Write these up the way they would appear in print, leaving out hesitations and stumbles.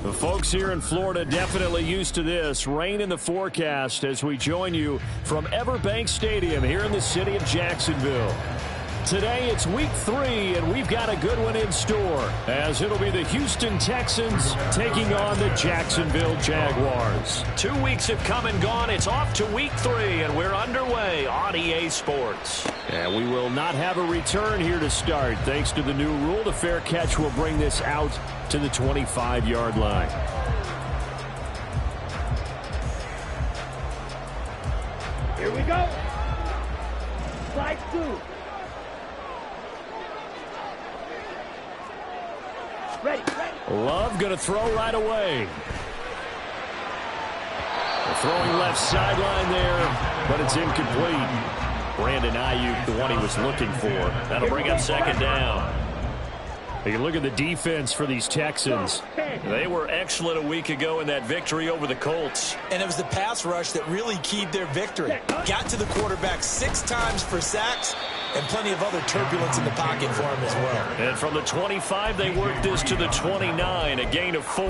The folks here in Florida definitely used to this. Rain in the forecast as we join you from Everbank Stadium here in the city of Jacksonville. Today it's week 3, and we've got a good one in store, as it'll be the Houston Texans taking on the Jacksonville Jaguars. 2 weeks have come and gone. It's off to week 3, and we're underway on EA Sports. And we will not have a return here to start. Thanks to the new rule, the fair catch will bring this out to the 25-yard line. Here we go. Slide 2. Ready. Love going to throw right away. Throwing left sideline there, but it's incomplete. Brandon Ayuk, the one he was looking for. That'll bring up second down. You can look at the defense for these Texans. They were excellent a week ago in that victory over the Colts. And it was the pass rush that really keyed their victory. Got to the quarterback 6 times for sacks, and plenty of other turbulence in the pocket for him as well. And from the 25, they worked this to the 29, a gain of 4.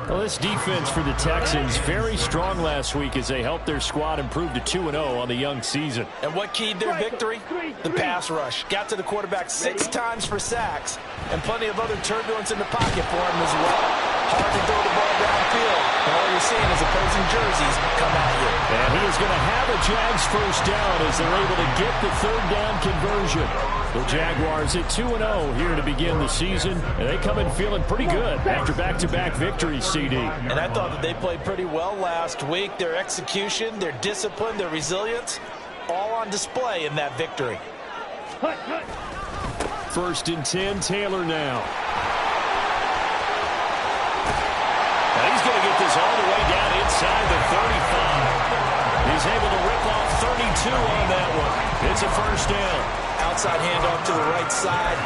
Well, this defense for the Texans, very strong last week as they helped their squad improve to 2-0 on the young season. And what keyed their victory? The pass rush. Got to the quarterback 6 times for sacks, and plenty of other turbulence in the pocket for him as well. Hard to throw the ball downfield, and all you're seeing is opposing jerseys come at you. And he is going to have a Jags first down as they're able to get the third down conversion. The Jaguars at 2-0 here to begin the season, and they come in feeling pretty good after back-to-back victories, CD. And I thought that they played pretty well last week. Their execution, their discipline, their resilience, all on display in that victory. First and 10, Taylor now. He's going to get this all the way down inside the 35. He's able to rip off 32 on that one. It's a first down. Outside handoff to the right side.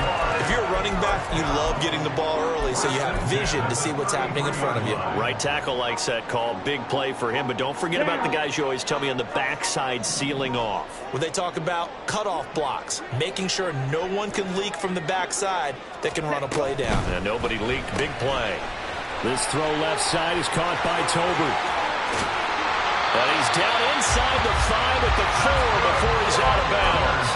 If you're a running back, you love getting the ball early so you have vision to see what's happening in front of you. Right tackle likes that call. Big play for him, but don't forget about the guys you always tell me on the backside sealing off. When they talk about cutoff blocks, making sure no one can leak from the backside that can run a play down. And nobody leaked. Big play. This throw left side is caught by Tolbert. But he's down inside the 5 at the 4 before he's out of bounds.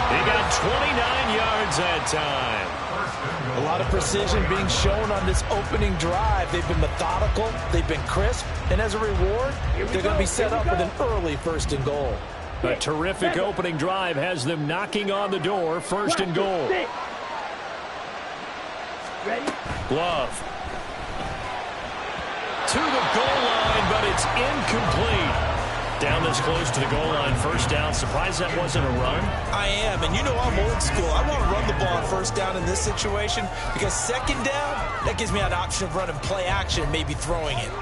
He got 29 yards that time. A lot of precision being shown on this opening drive. They've been methodical, they've been crisp, and as a reward, they're going to be set up with an early first and goal. A terrific opening drive has them knocking on the door. First and goal. Love. To the goal line, but it's incomplete. Down this close to the goal line, first down. Surprised that wasn't a run? I am, and you know I'm old school. I want to run the ball on first down in this situation because second down, that gives me an option of running play action and maybe throwing it.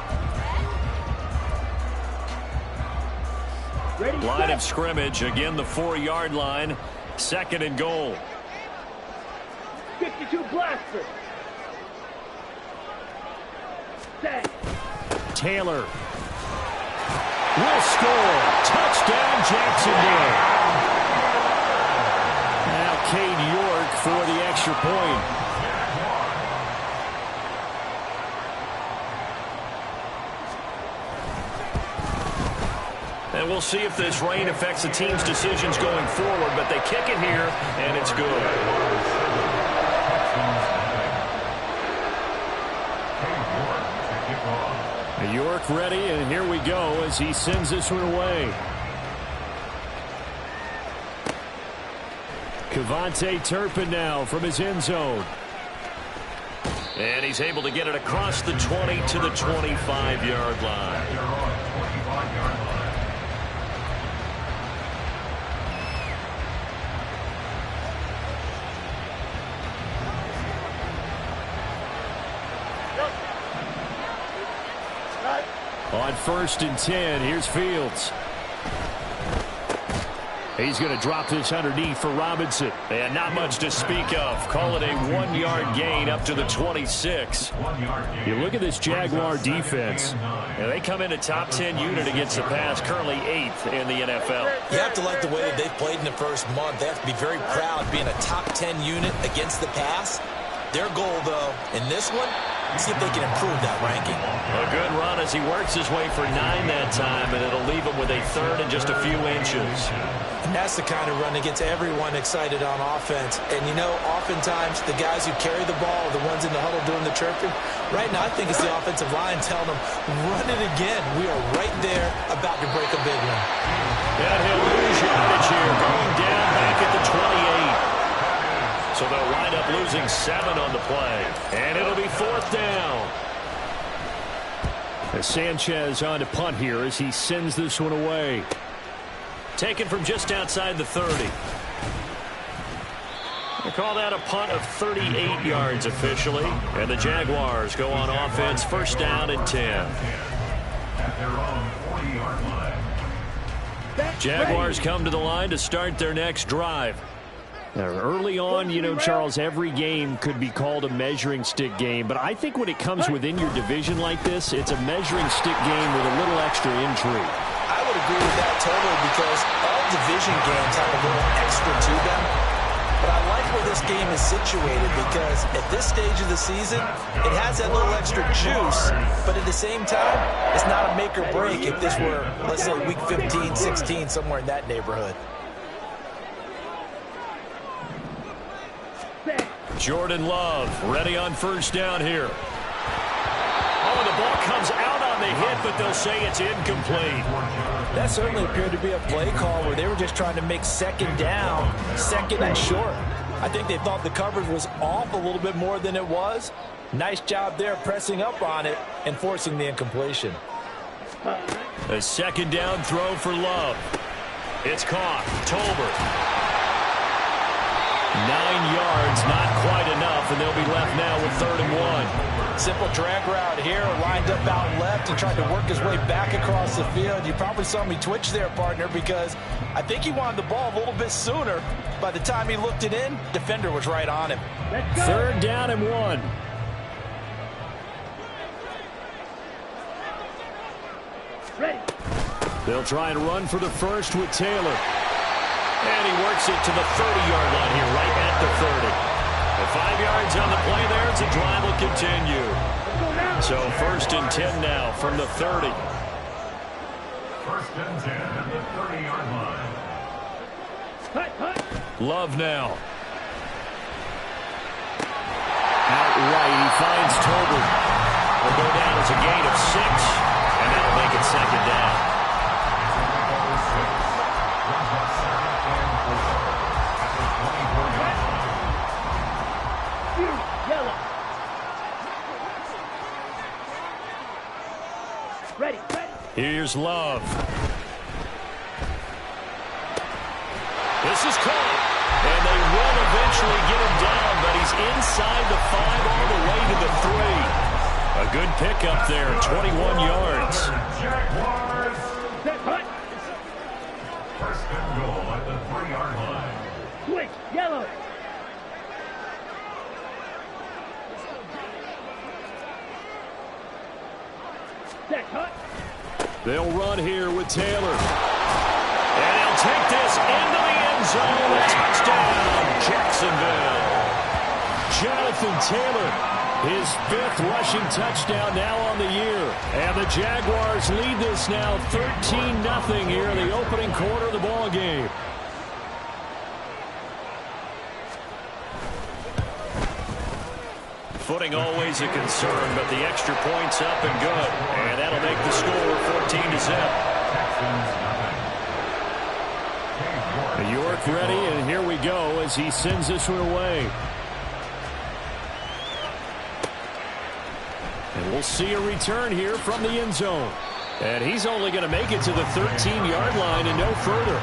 Line of scrimmage, again the 4-yard line. Second and goal. 52 blaster. Taylor will score. Touchdown, Jacksonville. Now Cade York for the extra point. And we'll see if this rain affects the team's decisions going forward, but they kick it here, and it's good. York ready, and here we go as he sends this one away. Kevontae Turpin now from his end zone. And he's able to get it across the 20 to the 25-yard line. On first and 10, here's Fields. He's going to drop this underneath for Robinson. And not much to speak of. Call it a 1-yard gain up to the 26. You look at this Jaguar defense. And they come in a top 10 unit against the pass, currently 8th in the NFL. You have to like the way that they've played in the first month. They have to be very proud being a top 10 unit against the pass. Their goal, though, in this one, see if they can improve that ranking. A good run as he works his way for 9 that time, and it'll leave him with a third and just a few inches. And that's the kind of run that gets everyone excited on offense. And, you know, oftentimes the guys who carry the ball are the ones in the huddle doing the chirping. Right now, I think it's the offensive line telling them, run it again. We are right there about to break a big one. And he'll lose yardage here, going down back at the 28. So they'll wind up losing 7 on the play. And it'll be 4th down. As Sanchez on to punt here as he sends this one away. Taken from just outside the 30. They call that a punt of 38 yards officially. And the Jaguars go on offense, 1st down and 10. At their own 40-yard line. Jaguars come to the line to start their next drive. Now, early on, you know, Charles, every game could be called a measuring stick game. But I think when it comes within your division like this, it's a measuring stick game with a little extra intrigue. I would agree with that totally because all division games have a little extra to them. But I like where this game is situated because at this stage of the season, it has that little extra juice. But at the same time, it's not a make or break if this were, let's say, week 15, 16, somewhere in that neighborhood. Jordan Love ready on 1st down here. Oh, the ball comes out on the hit, but they'll say it's incomplete. That certainly appeared to be a play call where they were just trying to make 2nd down, 2nd and short. I think they thought the coverage was off a little bit more than it was. Nice job there pressing up on it and forcing the incompletion. A 2nd down throw for Love. It's caught. Tolbert. 9 yards, not quite enough, and they'll be left now with 3rd and 1. Simple drag route here, lined up out left and tried to work his way back across the field. You probably saw me twitch there, partner, because I think he wanted the ball a little bit sooner. By the time he looked it in, defender was right on him. 3rd down and 1. Ready. They'll try and run for the first with Taylor. And he works it to the 30-yard line here, right at the 30. The 5 yards on the play there as the drive will continue. So 1st and 10 now from the 30. 1st and 10 at the 30-yard line. Love now. Outright, he finds Tolbert. Will go down as a gain of 6, and that'll make it 2nd down. Ready. Here's Love. This is caught. And they will eventually get him down, but he's inside the 5 all the way to the 3. A good pickup there, 21 yards. Jaguars. 1st and goal at the 3-yard line. Switch. Yellow. They'll run here with Taylor. And he'll take this into the end zone. Touchdown, Jacksonville. Jonathan Taylor, his 5th rushing touchdown now on the year. And the Jaguars lead this now 13-0 here in the opening quarter of the ball game. Footing always a concern, but the extra point's up and good. And that'll make the score 14-0. York ready, and here we go as he sends this one away. And we'll see a return here from the end zone. And he's only going to make it to the 13-yard line and no further.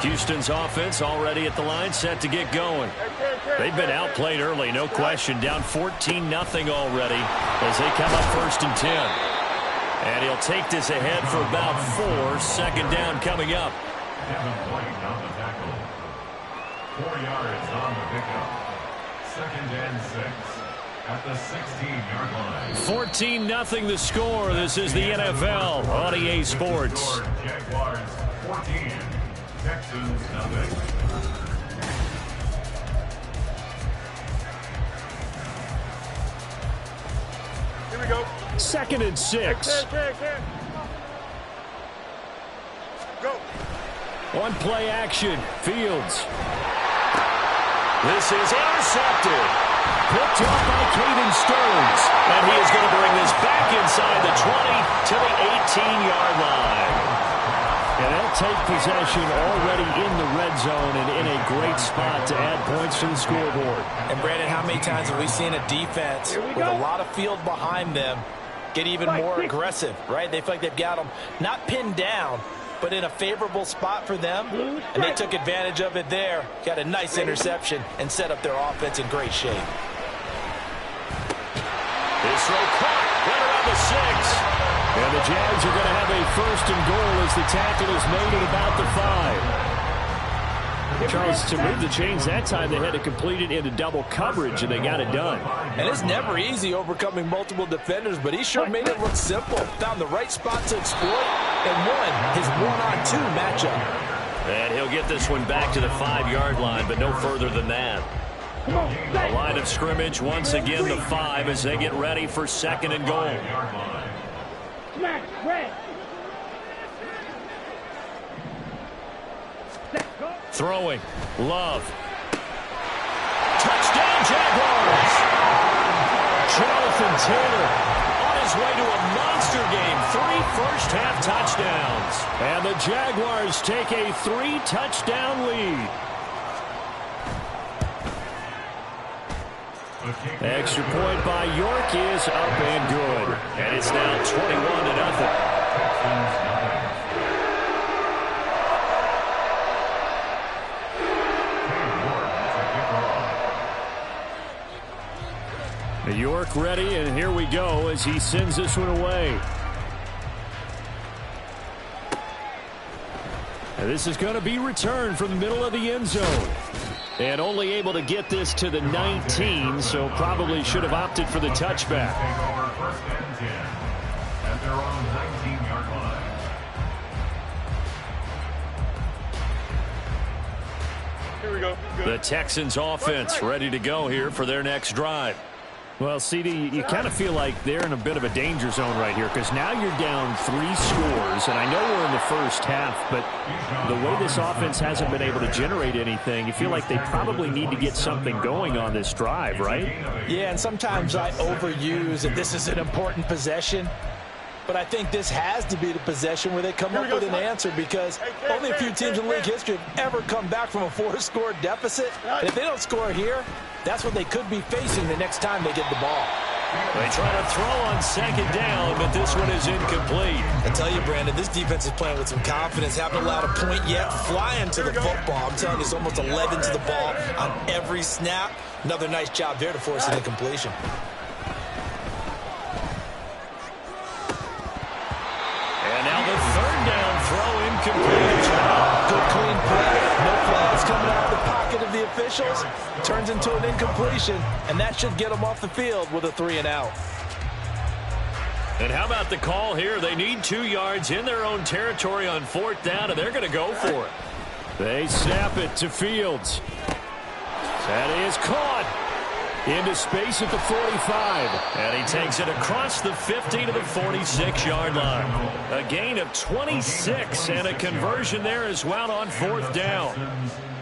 Houston's offense already at the line, set to get going. They've been outplayed early, no question. Down 14-0 already as they come up 1st and 10. And he'll take this ahead for about 4. 2nd down coming up. 4 yards on the pickup. 2nd and 6 at the 16-yard line. 14-0 the score. This is the NFL on EA Sports. Jaguars 14, Texans 0. Here we go. 2nd and 6. Go. On play action, Fields. This is intercepted. Picked off by Caden Stearns. And he is going to bring this back inside the 20 to the 18-yard line. And they'll take possession already in the red zone and in a great spot to add points to the scoreboard. And Brandon, how many times have we seen a defense with a lot of field behind them get even more aggressive, right? They feel like they've got them not pinned down, but in a favorable spot for them, and they took advantage of it there. Got a nice interception and set up their offense in great shape. This throw caught right around the 6. And the Jags are going to have a 1st and goal as the tackle is made at about the 5. Charles, to move the chains that time, they had to complete it into double coverage, and they got it done. And it's never easy overcoming multiple defenders, but he sure made it look simple. Found the right spot to exploit and won his 1-on-2 matchup. And he'll get this one back to the 5-yard line, but no further than that. The line of scrimmage, once again, the 5 as they get ready for 2nd and goal. Smash, red. Throwing, Love. Touchdown, Jaguars! Jonathan Taylor on his way to a monster game. 3 first-half touchdowns. And the Jaguars take a 3-touchdown lead. Extra point by York is up and good. And it's now 21-0. York ready, and here we go as he sends this one away. And this is going to be returned from the middle of the end zone. And only able to get this to the 19, so probably should have opted for the touchback. First and 10 at their own 19-yard line. Here we go. The Texans offense ready to go here for their next drive. Well, CD, you kind of feel like they're in a bit of a danger zone right here because now you're down 3 scores, and I know we're in the first half, but the way this offense hasn't been able to generate anything, you feel like they probably need to get something going on this drive, right? Yeah, and sometimes I overuse that this is an important possession, but I think this has to be the possession where they come up with an answer because only a few teams in league history have ever come back from a 4-score deficit. And if they don't score here, that's what they could be facing the next time they get the ball. They try to throw on 2nd down, but this one is incomplete. I tell you, Brandon, this defense is playing with some confidence. Haven't allowed a point yet. Flying to the football. I'm telling you, it's almost 11 to the ball on every snap. Another nice job there to force an incompletion. And now the 3rd down throw incomplete. Good clean play. No flags coming out of the pocket of the officials. Turns into an incompletion, and that should get them off the field with a 3-and-out. And how about the call here? They need 2 yards in their own territory on 4th down, and they're going to go for it. They snap it to Fields. That is caught into space at the 45. And he takes it across the 50 to the 46-yard line. A gain of 26 and a conversion there as well on 4th down.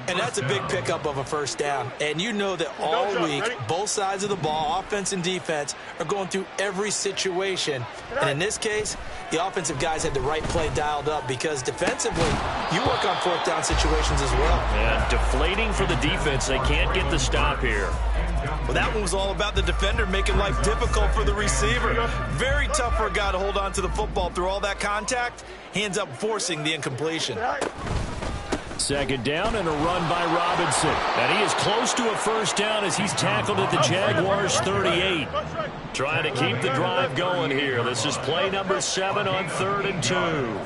And that's a big pickup of a 1st down. And you know that all week, both sides of the ball, offense and defense, are going through every situation. And in this case, the offensive guys had the right play dialed up because defensively, you work on 4th down situations as well. And deflating for the defense. They can't get the stop here. Well, that one was all about the defender making life difficult for the receiver. Very tough for a guy to hold on to the football through all that contact. He ends up forcing the incompletion. 2nd down and a run by Robinson. And he is close to a 1st down as he's tackled at the Jaguars 38. Trying to keep the drive going here. This is play number 7 on 3rd and 2.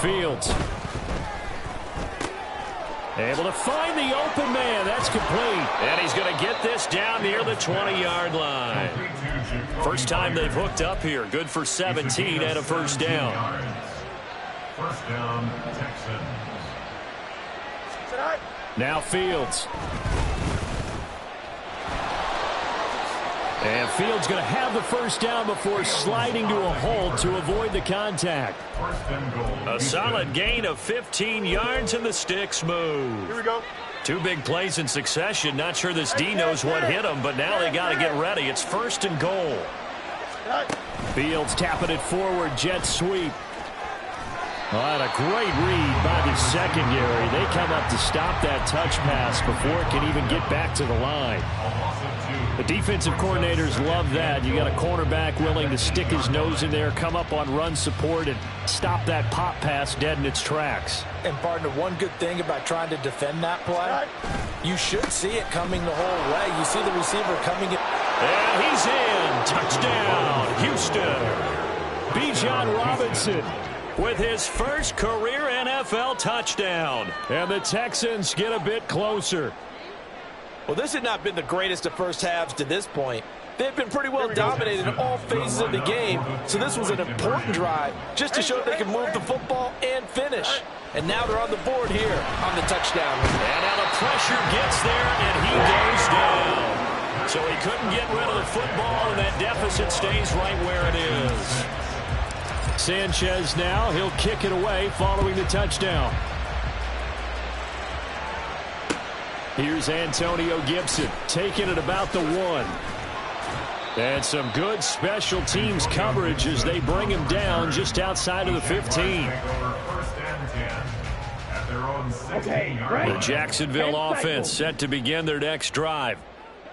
Fields. Able to find the open man. That's complete. And he's going to get this down near the 20-yard line. First time they've hooked up here. Good for 17 and a 1st down. 1st down, Texans. Tonight. Now Fields. And Fields going to have the first down before sliding to a halt to avoid the contact. A solid gain of 15 yards, and the sticks move. Here we go. Two big plays in succession. Not sure this D knows what hit him, but now they got to get ready. It's 1st and goal. Fields tapping it forward, jet sweep. Well, a great read by the secondary. They come up to stop that touch pass before it can even get back to the line. The defensive coordinators love that. You got a cornerback willing to stick his nose in there, come up on run support, and stop that pop pass dead in its tracks. And, partner, one good thing about trying to defend that play, you should see it coming the whole way. You see the receiver coming in. And he's in. Touchdown, Houston. Bijan Robinson with his first career NFL touchdown. And the Texans get a bit closer. Well, this had not been the greatest of first halves to this point. They've been pretty well dominated in all phases of the game, so this was an important drive just to show they can move the football and finish. And now they're on the board here on the touchdown. And now the pressure gets there, and he goes down. So he couldn't get rid of the football, and that deficit stays right where it is. Sanchez now, he'll kick it away following the touchdown. Here's Antonio Gibson taking it about the 1. And some good special teams coverage as they bring him down just outside of the 15. The Jacksonville offense set to begin their next drive.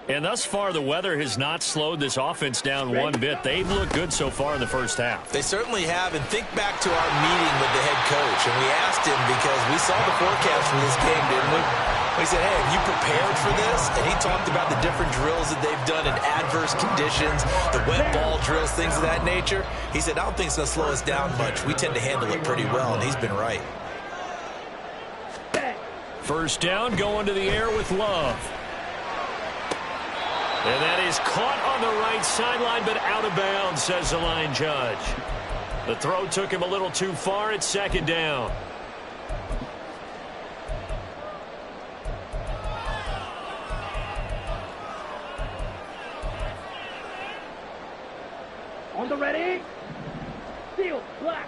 And thus far, the weather has not slowed this offense down one bit. They've looked good so far in the first half. They certainly have. And think back to our meeting with the head coach. And we asked him because we saw the forecast for this game, didn't we? We said, hey, have you prepared for this? And he talked about the different drills that they've done in adverse conditions, the wet ball drills, things of that nature. He said, I don't think it's going to slow us down much. We tend to handle it pretty well, and he's been right. First down, going to the air with Love. And that is caught on the right sideline, but out of bounds, says the line judge. The throw took him a little too far. It's 2nd down. On the ready. Field, black.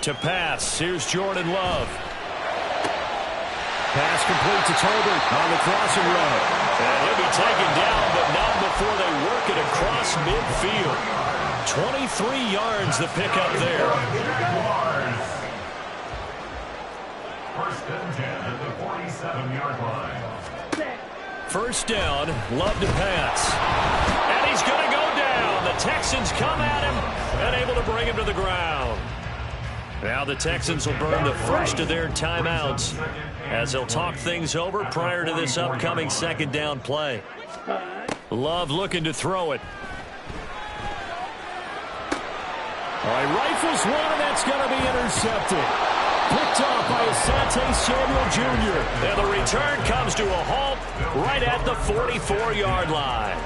To pass, here's Jordan Love. Pass complete to Tolbert on the crossing route. And he'll be taken down, but not before they work it across midfield. 23 yards the pickup there. First and 10 at the 47-yard line. First down, Love to pass. And he's going to go down. The Texans come at him and able to bring him to the ground. Now the Texans will burn the first of their timeouts as they'll talk things over prior to this upcoming 2nd down play. Love looking to throw it. All right, rifles one, and that's going to be intercepted. Picked off by Asante Samuel Jr. And the return comes to a halt right at the 44-yard line.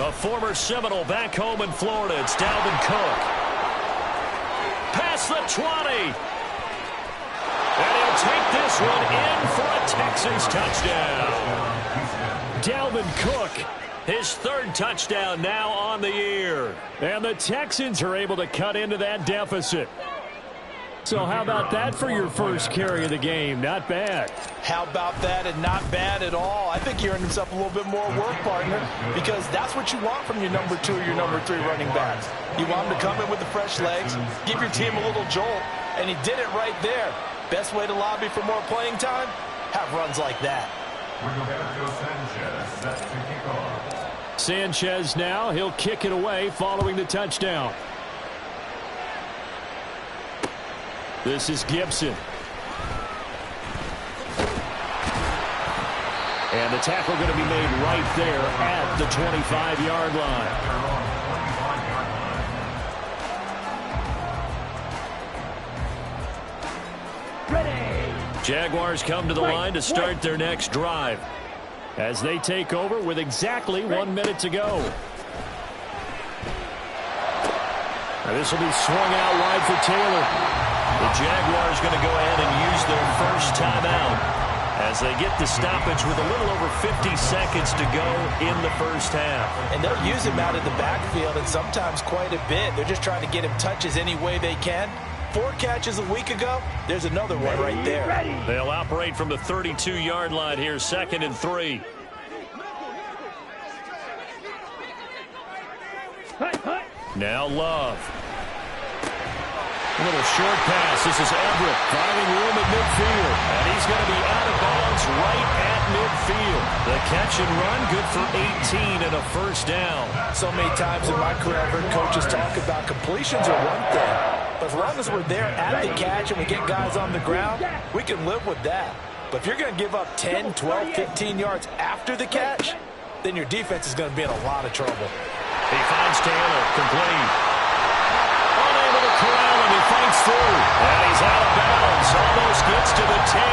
A former Seminole back home in Florida. It's Dalvin Cook. Past the 20. And he'll take this one in for a Texans touchdown. Dalvin Cook, his 3rd touchdown now on the year. And the Texans are able to cut into that deficit. So how about that for your first carry of the game? Not bad. How about that, and not bad at all. I think he earned himself a little bit more work, partner, because that's what you want from your number 2 or your number 3 running backs. You want him to come in with the fresh legs, give your team a little jolt, and he did it right there. Best way to lobby for more playing time? Have runs like that. Sanchez set to kick off. Sanchez now, he'll kick it away following the touchdown. This is Gibson. And the tackle going to be made right there at the 25-yard line. Ready. Jaguars come to the line to start their next drive as they take over with exactly 1 minute to go. Now this will be swung out wide for Taylor. The Jaguars going to go ahead and use their first timeout as they get the stoppage with a little over 50 seconds to go in the first half. And they'll use him out of the backfield, and sometimes quite a bit. They're just trying to get him touches any way they can. 4 catches a week ago. There's another one right there. They'll operate from the 32-yard line here, 2nd and 3. Now Love. A little short pass. This is Everett finding room at midfield. And he's going to be out of bounds right at midfield. The catch and run good for 18 and a first down. So many times in my career I've heard coaches talk about completions are one thing. But as long as we're there at the catch and we get guys on the ground, we can live with that. But if you're going to give up 10, 12, 15 yards after the catch, then your defense is going to be in a lot of trouble. He finds Taylor, complete. Unable to corral him, he fights through. And he's out of bounds, almost gets to the 10.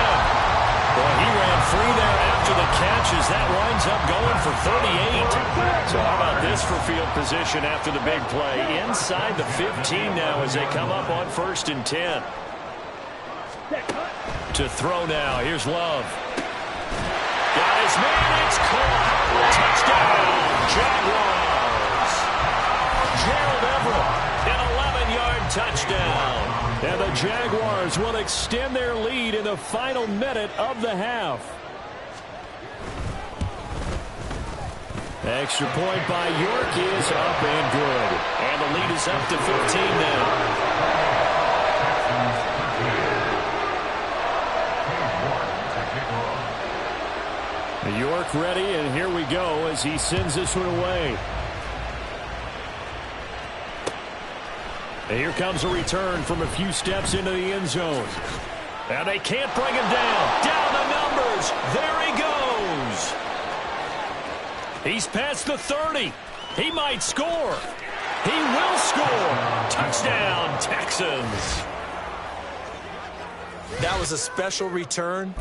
Boy, he ran free there after the catch as that winds up going for 38. So how about this for field position after the big play? Inside the 15 now as they come up on 1st and 10. To throw now, here's Love. Got his man, it's caught. Touchdown, Jaguars. Gerald Everett, an 11-yard touchdown. And the Jaguars will extend their lead in the final minute of the half. Extra point by York is up and good. And the lead is up to 15 now. York ready, and here we go as he sends this one away. And here comes a return from a few steps into the end zone. And they can't bring him down. Down the numbers. There he goes. He's past the 30. He might score. He will score. Touchdown, Texans. That was a special return,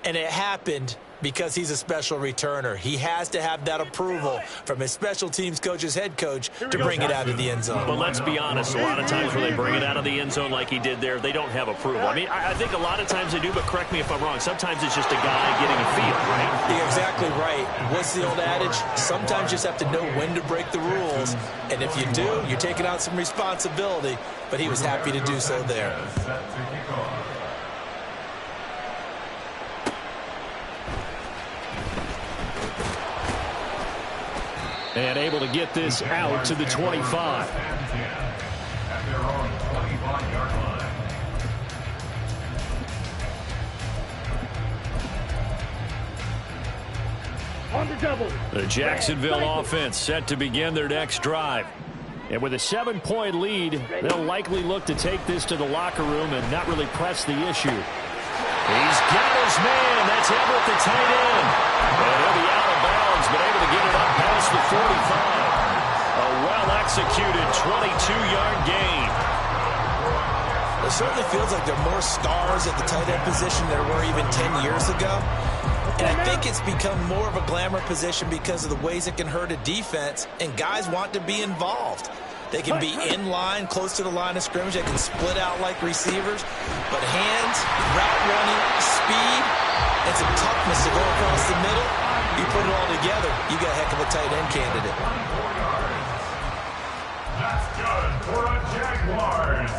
and it happened because he's a special returner. He has to have that approval from his special teams coach's head coach to bring it out of the end zone. But let's be honest, a lot of times when they bring it out of the end zone like he did there, they don't have approval. I mean, I think a lot of times they do, but correct me if I'm wrong. Sometimes it's just a guy getting a feel, right? You're exactly right. What's the old adage? Sometimes you just have to know when to break the rules. And if you do, you're taking out some responsibility. But he was happy to do so there. And able to get this out to the 25. At their own 25-yard line. On the double. The Jacksonville offense set to begin their next drive. And with a 7-point lead, they'll likely look to take this to the locker room and not really press the issue. He's got his man. That's Everett, the tight end. And he'll be out of bounds, but able to get it up past the 45. A well-executed 22-yard gain. It certainly feels like there are more stars at the tight end position than there were even 10 years ago. And I think it's become more of a glamour position because of the ways it can hurt a defense, and guys want to be involved. They can be in line, close to the line of scrimmage. They can split out like receivers. But hands, route running, speed, and some toughness to go across the middle, you put it all together, you got a heck of a tight end candidate. That's good for a Jaguars.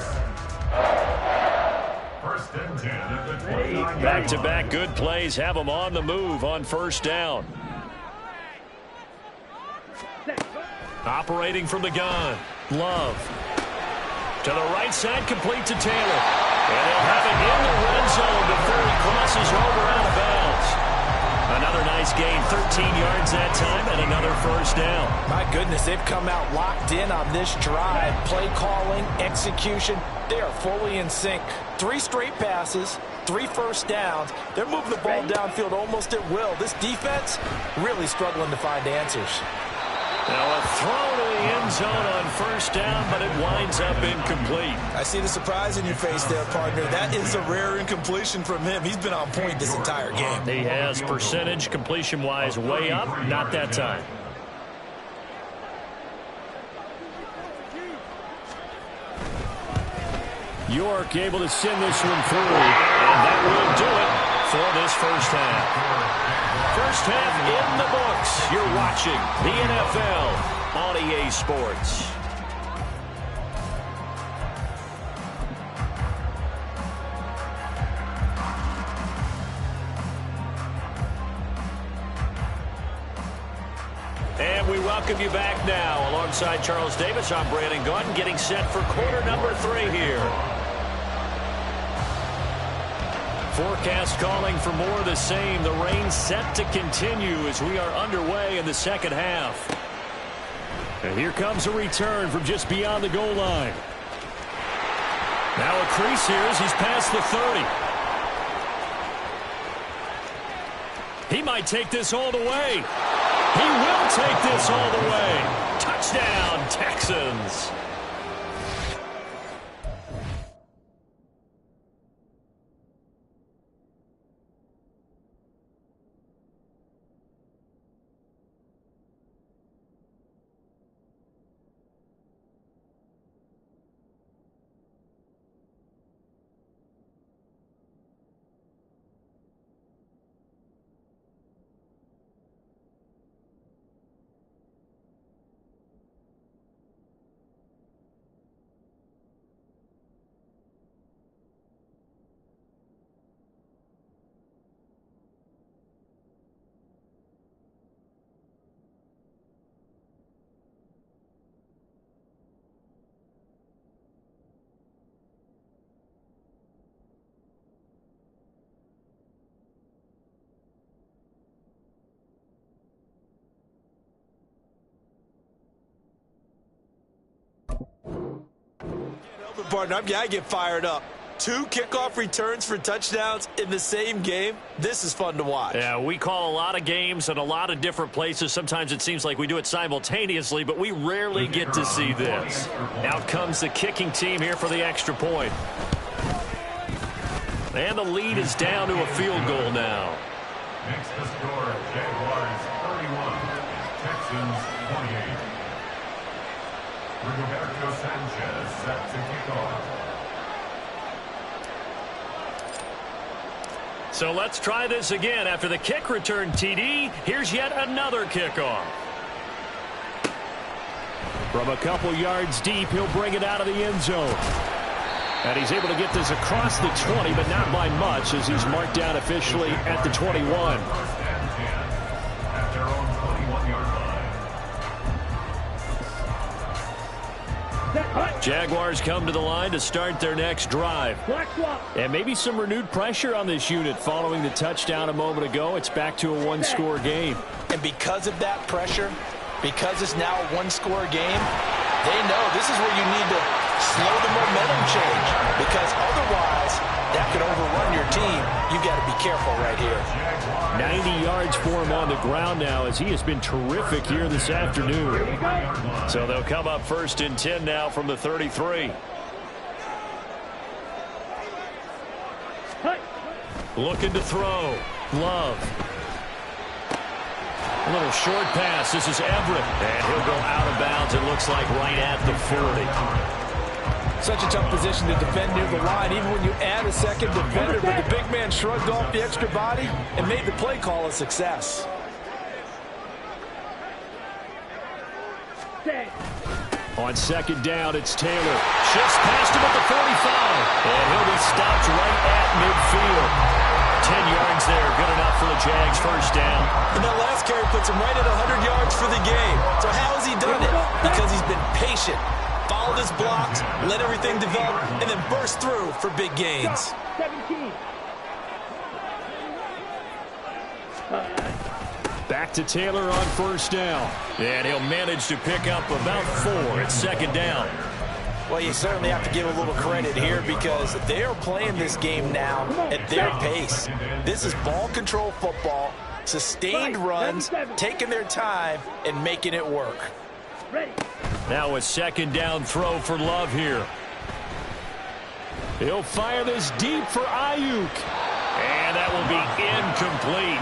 1st and 10 at the 29-yard line. Back-to-back good plays have them on the move on 1st down. Operating from the gun. Love. To the right side, complete to Taylor. And he'll have it in the red zone before he crosses over out of bounds. Another nice gain, 13 yards that time, and another 1st down. My goodness, they've come out locked in on this drive. Play calling, execution, they are fully in sync. 3 straight passes, 3 1st downs. They're moving the ball downfield almost at will. This defense really struggling to find answers. Now a throw to the end zone on 1st down, but it winds up incomplete. I see the surprise in your face there, partner. That is a rare incompletion from him. He's been on point this entire game. He has percentage completion-wise way up, not that time. York able to send this one through, and that will do it for this first half. First half in the books. You're watching the NFL on EA Sports. And we welcome you back now. Alongside Charles Davis, I'm Brandon Gunn, getting set for quarter number 3 here. Forecast calling for more of the same. The rain set to continue as we are underway in the second half. And here comes a return from just beyond the goal line. Now a crease here as he's past the 30. He might take this all the way. He will take this all the way. Touchdown, Texans. Partner, I get fired up. 2 kickoff returns for touchdowns in the same game. This is fun to watch. Yeah, we call a lot of games in a lot of different places. Sometimes it seems like we do it simultaneously, but we rarely get to see this. Out comes the kicking team here for the extra point. And the lead is down to a field goal now. Makes the score Jaguars 31, Texans 28. Roberto Sanchez set to kick off. So let's try this again. After the kick return TD, here's yet another kickoff. From a couple yards deep, he'll bring it out of the end zone. And he's able to get this across the 20, but not by much, as he's marked down officially at the 21. At their own 21-yard line. Jaguars come to the line to start their next drive. And maybe some renewed pressure on this unit following the touchdown a moment ago. It's back to a one-score game. And because of that pressure, because it's now a one-score game, they know this is where you need to slow the momentum change, because otherwise that could overrun your team. You got to be careful right here. 90 yards for him on the ground now, as he has been terrific here this afternoon. So they'll come up 1st and 10 now from the 33. Looking to throw. Love. A little short pass. This is Everett. And he'll go out of bounds, it looks like, right at the 40. Such a tough position to defend near the line, even when you add a second defender. But the big man shrugged off the extra body and made the play call a success. On 2nd down, it's Taylor. Shifts past him at the 45. And he'll be stopped right at midfield. 10 yards there, good enough for the Jags. 1st down. And that last carry puts him right at 100 yards for the game. So how has he done it? Because he's been patient, followed his blocks, let everything develop, and then burst through for big gains. 17. Back to Taylor on 1st down. And he'll manage to pick up about 4. It's 2nd down. Well, you certainly have to give a little credit here, because they are playing this game now at their pace. This is ball control football, sustained runs, taking their time, and making it work. Now a 2nd down throw for Love here. He'll fire this deep for Ayuk. And that will be incomplete.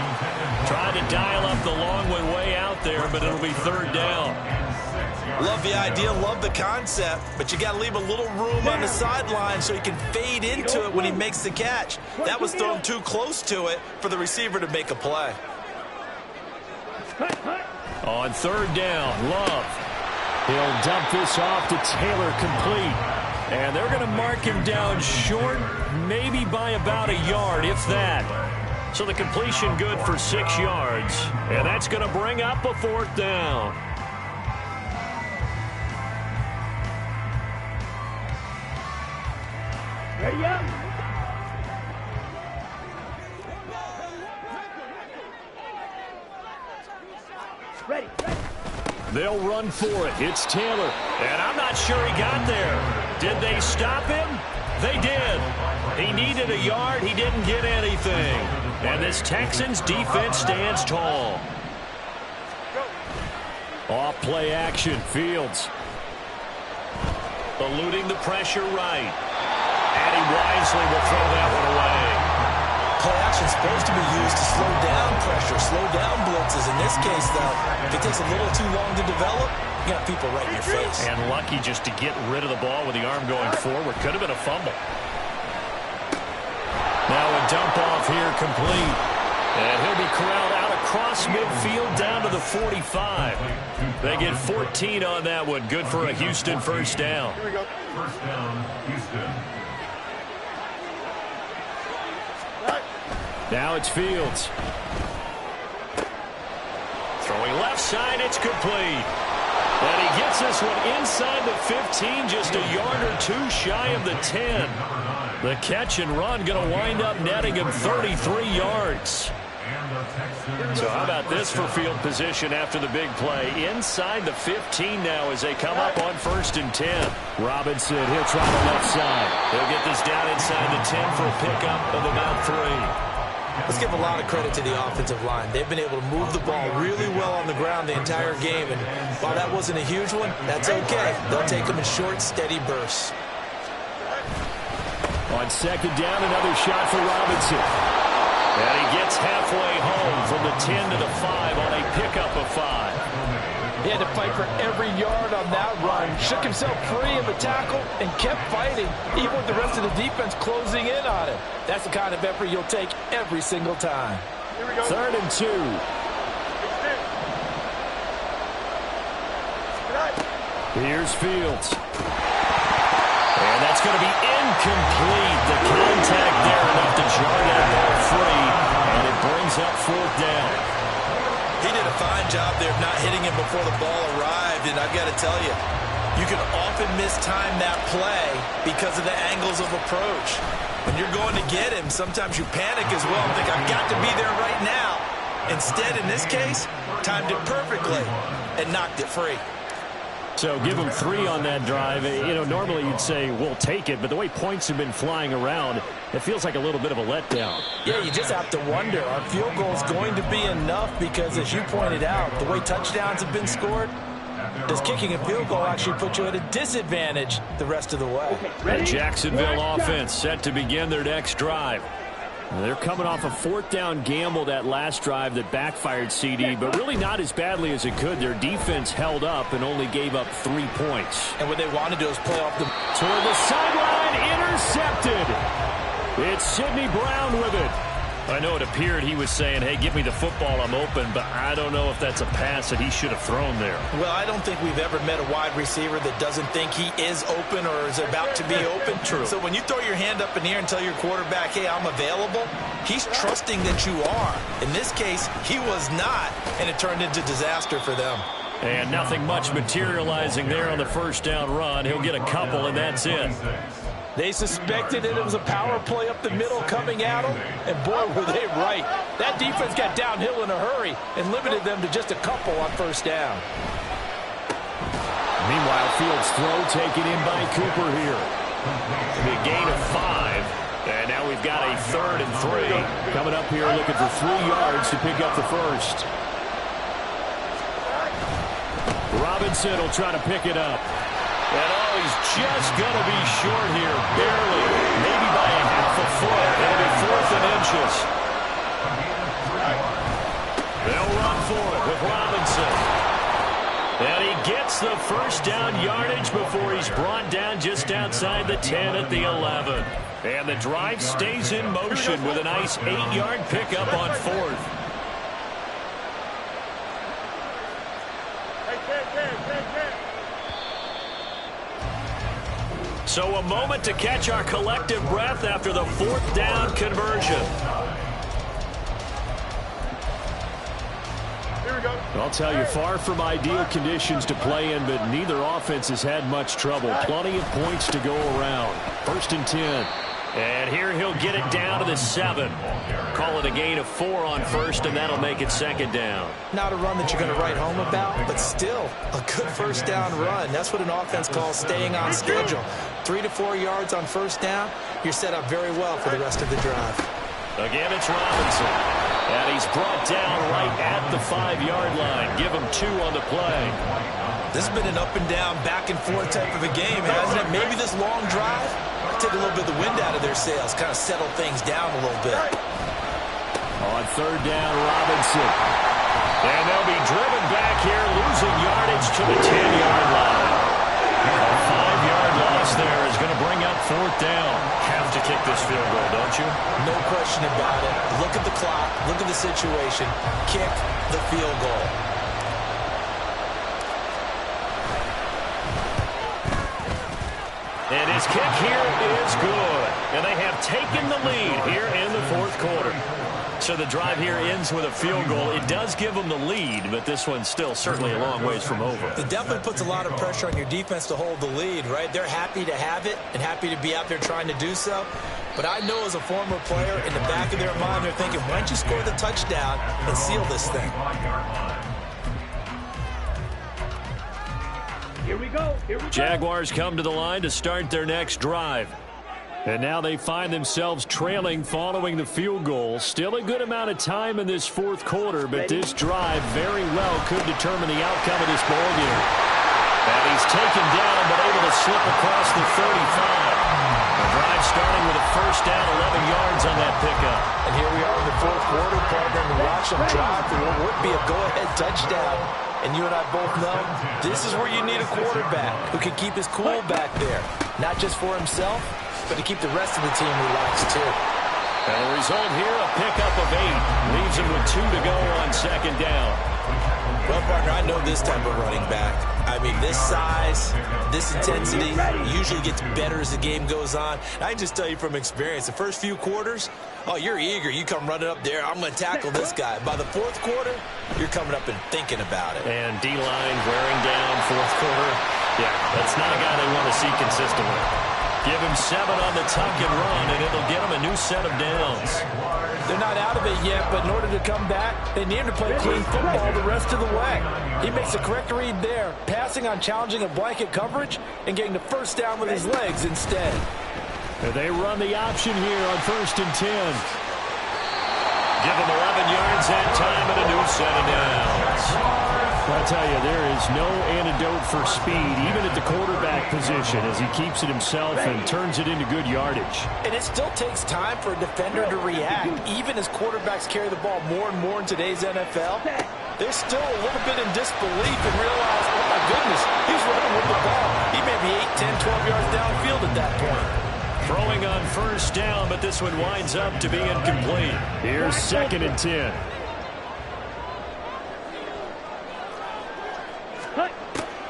Trying to dial up the long one way out there, but it'll be 3rd down. Love the idea, love the concept, but you got to leave a little room on the sideline so he can fade into it when he makes the catch. That was thrown too close to it for the receiver to make a play. On third down, Love. He'll dump this off to Taylor, complete. And they're going to mark him down short, maybe by about a yard, if that. So the completion good for 6 yards. And that's going to bring up a fourth down. Ready up. Ready. They'll run for it. It's Taylor. And I'm not sure he got there. Did they stop him? They did. He needed a yard. He didn't get anything. And this Texans defense stands tall. Off play action. Fields. Eluding the pressure right. And he wisely will throw that one away. Play action is supposed to be used to slow down pressure, slow down blitzes. In this case, though, if it takes a little too long to develop, you got people right in your face. And lucky just to get rid of the ball with the arm going forward. Could have been a fumble. Now a dump off here, complete. And he'll be corralled out across midfield down to the 45. They get 14 on that one. Good for a Houston first down. Here we go. First down, Houston. Now it's Fields. Throwing left side, it's complete. And he gets this one inside the 15, just a yard or two shy of the 10. The catch and run going to wind up netting him 33 yards. So how about this for field position after the big play? Inside the 15 now as they come up on 1st and 10. Robinson, he'll try the left side. He'll get this down inside the 10 for a pickup of about 3. Let's give a lot of credit to the offensive line. They've been able to move the ball really well on the ground the entire game. And while that wasn't a huge one, that's okay. They'll take them in short, steady bursts. On 2nd down, another shot for Robinson. And he gets halfway home from the 10 to the 5 on a pickup of 5. He had to fight for every yard on that run. Shook himself free of the tackle and kept fighting, even with the rest of the defense closing in on him. That's the kind of effort you'll take every single time. Here we go. 3rd and 2. Here's Fields. And that's going to be incomplete. The contact there enough to jar that ball free. And it brings up 4th down. He did a fine job there of not hitting him before the ball arrived. And I've got to tell you, you can often mistime that play because of the angles of approach. When you're going to get him, sometimes you panic as well and think, I've got to be there right now. Instead, in this case, timed it perfectly and knocked it free. So give him 3 on that drive. You know, normally you'd say, we'll take it, but the way points have been flying around, it feels like a little bit of a letdown. Yeah, you just have to wonder, are field goals going to be enough? Because as you pointed out, the way touchdowns have been scored, does kicking a field goal actually put you at a disadvantage the rest of the way? The Jacksonville offense set to begin their next drive. They're coming off a 4th down gamble that last drive that backfired CD, but really not as badly as it could. Their defense held up and only gave up 3 points. And what they want to do is play off the... Toward the sideline, intercepted. It's Sidney Brown with it. I know it appeared he was saying, hey, give me the football, I'm open, but I don't know if that's a pass that he should have thrown there. Well, I don't think we've ever met a wide receiver that doesn't think he is open or is about to be open. True. So when you throw your hand up in the air and tell your quarterback, hey, I'm available, he's trusting that you are. In this case, he was not, and it turned into disaster for them. And nothing much materializing there on the 1st down run. He'll get a couple, and that's it. They suspected that it was a power play up the middle coming at them, and boy, were they right. That defense got downhill in a hurry and limited them to just a couple on 1st down. Meanwhile, Fields' throw taken in by Cooper here. A gain of 5, and now we've got a 3rd and 3. Coming up here looking for 3 yards to pick up the 1st. Robinson will try to pick it up. And oh, he's just going to be short here, barely, maybe by a half a foot. It'll be 4th and inches. They'll run for it with Robinson. And he gets gets the first down yardage before he's brought down just outside the 10 at the 11. And the drive stays in motion with a nice 8-yard pickup on 4th. So a moment to catch our collective breath after the 4th down conversion. I'll tell you, far from ideal conditions to play in, but neither offense has had much trouble. Plenty of points to go around. 1st and 10. And here he'll get it down to the 7. Call it a gain of 4 on 1st, and that'll make it 2nd down. Not a run that you're going to write home about, but still a good 1st down run. That's what an offense calls staying on schedule. 3 to 4 yards on 1st down, you're set up very well for the rest of the drive. Again, it's Robinson. And he's brought down right at the 5-yard line. Give him 2 on the play. This has been an up and down, back and forth type of a game, hasn't it? Maybe this long drive take a little bit of the wind out of their sails, kind of settle things down a little bit. On 3rd down, Robinson. And they'll be driven back here, losing yardage to the 10-yard line. A 5-yard loss there is going to bring up 4th down. Have to kick this field goal, don't you? No question about it. Look at the clock. Look at the situation. Kick the field goal. And his kick here is good. And they have taken the lead here in the 4th quarter. So the drive here ends with a field goal. It does give them the lead, but this one's still certainly a long ways from over. It definitely puts a lot of pressure on your defense to hold the lead, right? They're happy to have it and happy to be out there trying to do so. But I know as a former player, in the back of their mind, they're thinking, why don't you score the touchdown and seal this thing? Here we go. Jaguars come to the line to start their next drive. And now they find themselves trailing following the field goal. Still a good amount of time in this 4th quarter, but this drive very well could determine the outcome of this ballgame. And he's taken down, but able to slip across the 35. The drive starting with a 1st down, 11 yards on that pickup. And here we are in the 4th quarter, partner, and watch them drive for what would be a go-ahead touchdown. And you and I both know this is where you need a quarterback who can keep his cool back there. Not just for himself, but to keep the rest of the team relaxed too. And the result here, a pickup of 8. Leaves him with 2 to go on 2nd down. Well, partner, I know this type of running back. I mean, this size, this intensity usually gets better as the game goes on. I can just tell you from experience, the first few quarters, oh, you're eager. You come running up there, I'm going to tackle this guy. By the 4th quarter, you're coming up and thinking about it. And D-line wearing down 4th quarter. Yeah, that's not a guy they want to see consistently. Give him 7 on the tuck and run, and it'll get him a new set of downs. They're not out of it yet, but in order to come back, they need him to play clean football the rest of the way. He makes the correct read there, passing on challenging a blanket coverage and getting the 1st down with his legs instead. And they run the option here on 1st and 10. Give him 11 yards that time and a new set of downs. I'll tell you, there is no antidote for speed, even at the quarterback position, as he keeps it himself and turns it into good yardage. And it still takes time for a defender to react. Even as quarterbacks carry the ball more and more in today's NFL, they're still a little bit in disbelief and realize, oh my goodness, he's running with the ball. He may be 8, 10, 12 yards downfield at that point. Throwing on 1st down, but this one winds up to be incomplete. Here's 2nd and 10.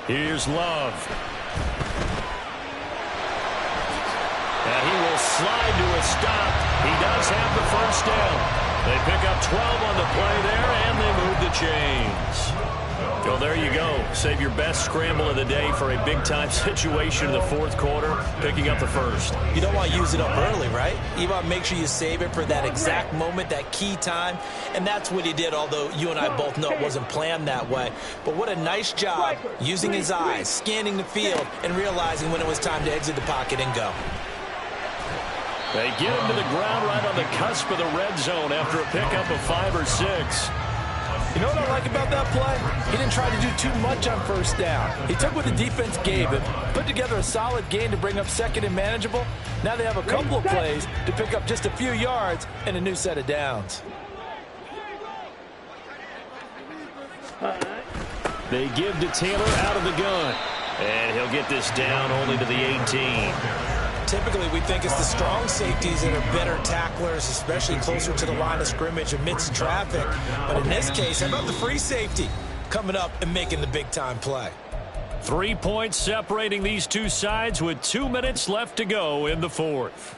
Here's Love. And he will slide to a stop. He does have the 1st down. They pick up 12 on the play there, and they move the chains. Well, there you go. Save your best scramble of the day for a big-time situation in the 4th quarter, picking up the 1st. You don't want to use it up early, right? You want to make sure you save it for that exact moment, that key time. And that's what he did, although you and I both know it wasn't planned that way. But what a nice job using his eyes, scanning the field, and realizing when it was time to exit the pocket and go. They get him to the ground right on the cusp of the red zone after a pickup of 5 or 6. You know what I like about that play? He didn't try to do too much on 1st down. He took what the defense gave him, put together a solid gain to bring up 2nd and manageable. Now they have a couple of plays to pick up just a few yards and a new set of downs. They give to Taylor out of the gun. And he'll get this down only to the 18. Typically, we think it's the strong safeties that are better tacklers, especially closer to the line of scrimmage amidst traffic. But in this case, how about the free safety coming up and making the big-time play? 3 points separating these two sides with 2 minutes left to go in the fourth.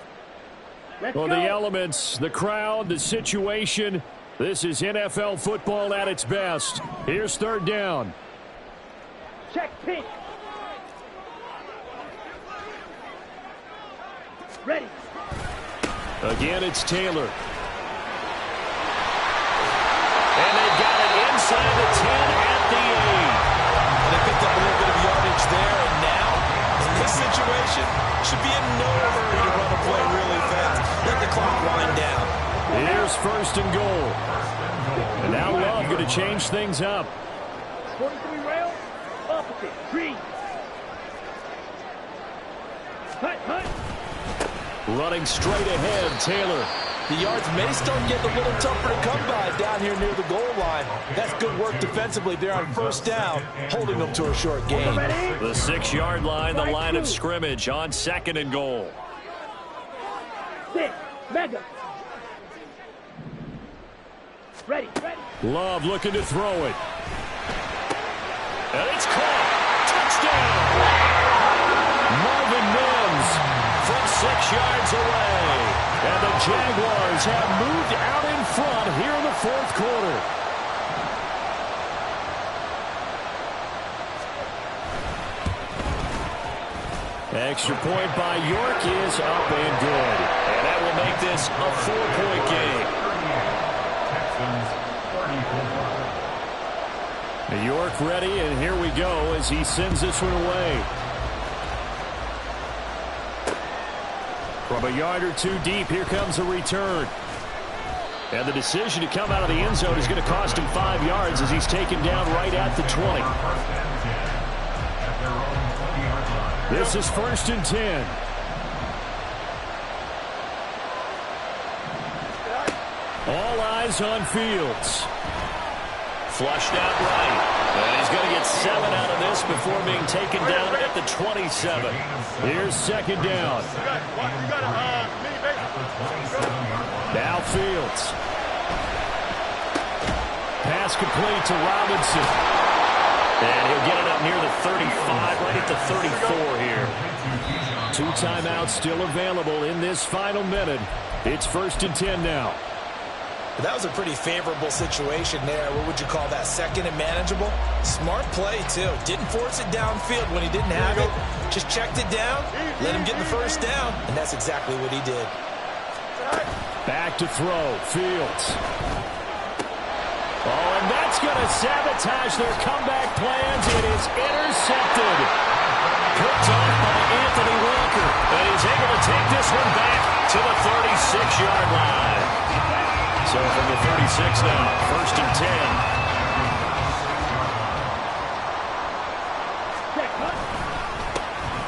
Well, the elements, the crowd, the situation, this is NFL football at its best. Here's third down. Check pink. Ready. Again, it's Taylor. And they've got it inside the 10 at the 8. They picked up a little bit of yardage there, and now, in this situation, should be in no hurry to run a play really fast. Let the clock wind down. Here's first and goal. And now Love going to change things up. 43 rail, opposite, green. Hut, hut. Running straight ahead, Taylor. The yards may start getting a little tougher to come by down here near the goal line. That's good work defensively there on first down, holding them to a short gain. The 6-yard line, the line of scrimmage on second and goal. 6, mega. Ready, ready. Love looking to throw it. And it's caught. Touchdown. Marvin Mims from 6 yards away. And the Jaguars have moved out in front here in the fourth quarter. Extra point by York is up and good. And that will make this a 4-point game. York ready, and here we go as he sends this one away. From a yard or two deep, here comes a return. And the decision to come out of the end zone is going to cost him 5 yards as he's taken down right at the 20. This is first and 10. All eyes on Fields. Flushed out right. And he's going to get 7 out of this before being taken down at the 27. Here's second down. Now Fields. Pass complete to Robinson. And he'll get it up near the 35, right at the 34 here. 2 timeouts still available in this final minute. It's first and 10 now. That was a pretty favorable situation there. What would you call that? Second and manageable? Smart play, too. Didn't force it downfield when he didn't have it. Just checked it down, let him get the first down, and that's exactly what he did. Back to throw. Fields. Oh, and that's going to sabotage their comeback plans. It is intercepted. Picked off by Anthony Walker. And he's able to take this one back to the 36-yard line. So from the 36 now, first and 10.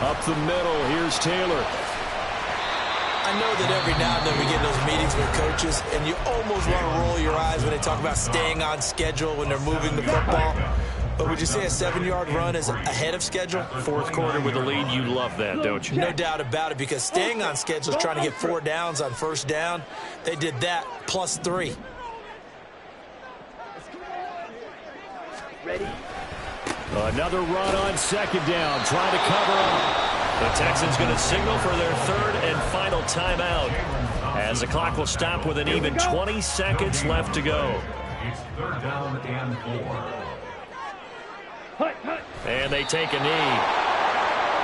Up the middle, here's Taylor. I know that every now and then we get those meetings with coaches, and you almost want to roll your eyes when they talk about staying on schedule when they're moving the football. But would you say a 7-yard run is ahead of schedule? Fourth quarter with a lead, you love that, don't you? No doubt about it, because staying on schedule is trying to get 4 downs on first down. They did that plus 3. Ready. Another run on second down, trying to cover up. The Texans going to signal for their third and final timeout as the clock will stop with an even 20 seconds left to go. It's third down and 4. And they take a knee.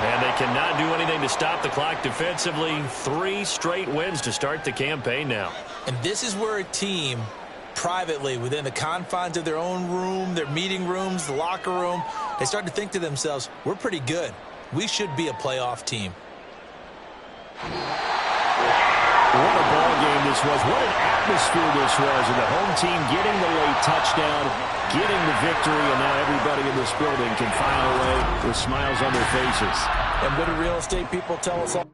And they cannot do anything to stop the clock defensively. 3 straight wins to start the campaign now. And this is where a team, privately, within the confines of their own room, their meeting rooms, the locker room, they start to think to themselves, we're pretty good. We should be a playoff team. What a ball game this was. What an atmosphere this was. And the home team getting the late touchdown, getting the victory, and now everybody in this building can file away with smiles on their faces. And what do real estate people tell us all?